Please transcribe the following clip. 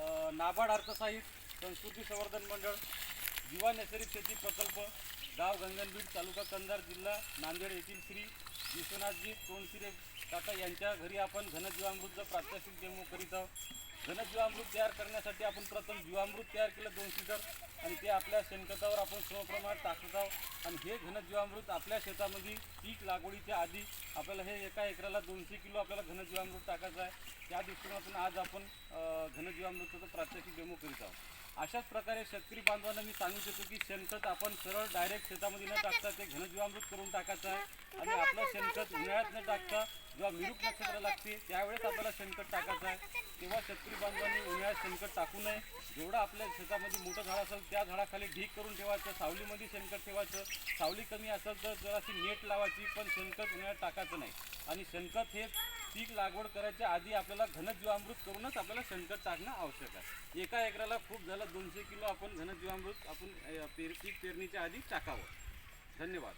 नाबार्ड अर्थसहाय्यित संस्कृती संवर्धन मंडळ, जीवा नैसर्गिक शेती प्रकल्प, गाव गंगनबीड, तालुका कंधार, जिल्हा नांदेड येथील श्री विश्वनाथजी तोंडसिरे काका यांच्या घरी आपण घनजीवामृतचं प्रात्यक्षिक डेमो करीत आहोत. घनजीवामृत तयार करण्यासाठी आपण प्रथम जीवामृत तयार केलं 2 लिटर आणि ते आपल्या शेणखतावर आपण समप्रमाणात टाकत आहोत. आणि हे घनजीवामृत आपल्या शेतामध्ये पीक लागवडीच्या आधी आपल्याला हे एका एकराला 200 किलो आपल्याला घनजीवामृत टाकायचं आहे. त्या दृष्टीने आज आपण घनजीवामृताचं प्रात्यक्षिक डेमो करीत आहोत. अशाच प्रकारे शेतकरी बांधवांना मी सांगू शकतो की शेणखत आपण सरळ डायरेक्ट शेतामध्ये न टाकता ते घनजीवामृत करून टाकायचं आहे. आणि आपलं शेणखत उन्हाळ्यात न टाकता जेव्हा मिरूक नक्षत्र लागते त्यावेळेस आपल्याला शेणखत टाकायचं आहे. तेव्हा शेतकरी बांधवांनी उन्हाळ्यात शेणखत टाकू नये. जेवढं आपल्या शेतामध्ये मोठं झाड असेल त्या झाडाखाली ढीक करून ठेवायचं, सावलीमध्ये शेणखत ठेवायचं. सावली कमी असेल तर जराशी नेट लावायची, पण शेणखत उन्हाळ्यात टाकायचं नाही. आणि शेणखत हे पीक लागवड करायच्या आधी आपल्याला घनजीवामृत करूनच आपल्याला शेणखत टाकणं आवश्यक आहे. एका एकराला खूप झालं 200 किलो आपण घनजीवामृत आपण पीक पेरणीच्या आधी टाकावं. धन्यवाद.